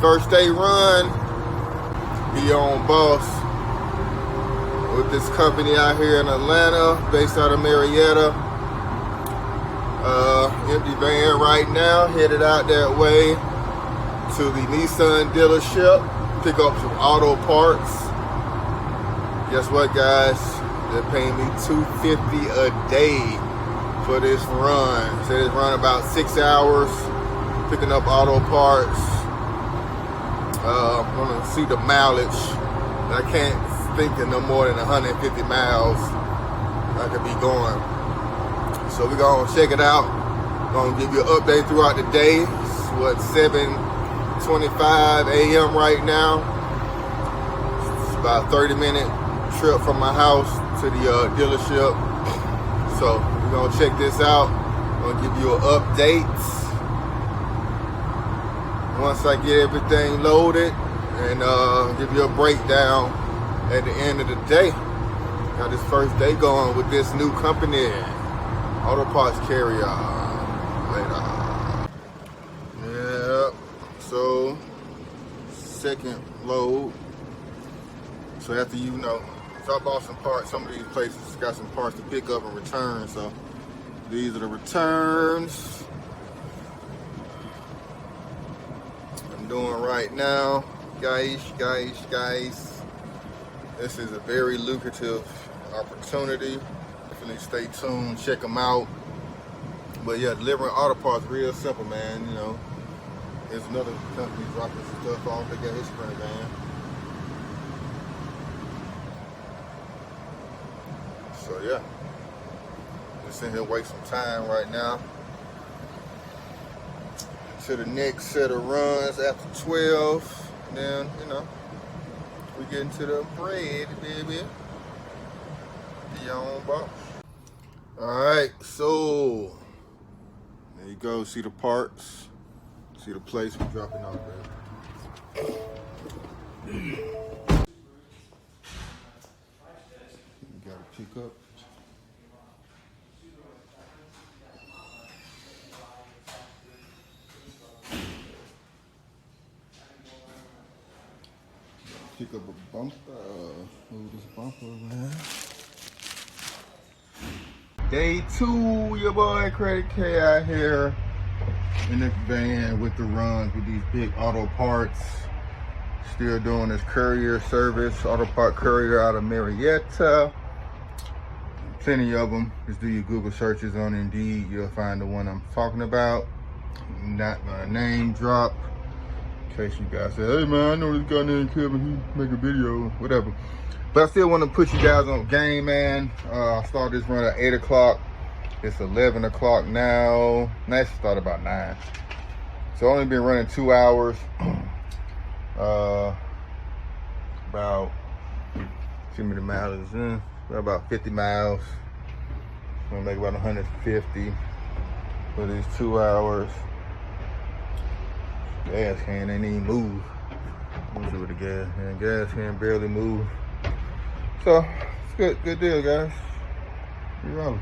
first day run. Be on boss with this company out here in Atlanta, based out of Marietta. Empty van right now, headed out that way to the Nissan dealership, pick up some auto parts. Guess what, guys? They're paying me $250 a day for this run. So it's run about 6 hours, picking up auto parts. I'm gonna see the mileage. I can't think of no more than 150 miles I could be going. So we're gonna check it out. Gonna give you an update throughout the day. It's what, 7:25 a.m. right now. It's about a 30-minute trip from my house to the dealership. So we're gonna check this out. I'm gonna give you an update once I get everything loaded, and give you a breakdown at the end of the day. Got this first day going with this new company, auto parts carrier. Later. Yeah. So second load. So after drop off some parts, some of these places got some parts to pick up and return. So these are the returns I'm doing right now, guys. This is a very lucrative opportunity. Definitely stay tuned, check them out. But yeah, delivering auto parts real simple, man. There's another company dropping some stuff off. They got his sprinter van. So yeah, just in here waste some time right now to the next set of runs after 12. Then we get into the bread, baby. Be on, boss. All right, so there you go. See the parts. See the place we're dropping off there. You gotta pick up. Pick up a bumper. Move this bumper, man. Day 2, your boy Credit K out here in the van with the runs with these big auto parts. Still doing this courier service, auto part courier out of Marietta. Plenty of them. Just do your Google searches on Indeed. You'll find the one I'm talking about. Not my name drop. In case you guys say, hey man, I know this guy named Kevin, he make a video, whatever. But I still want to put you guys on game, man. I started this run at 8 o'clock. It's 11 o'clock now. Nice start about 9. So only been running 2 hours. About, see me the miles in, about 50 miles. I'm gonna make about 150 for these 2 hours. Gas can ain't even move. Let's see with the gas can. Gas can barely move. So it's good deal, guys. Be rolling.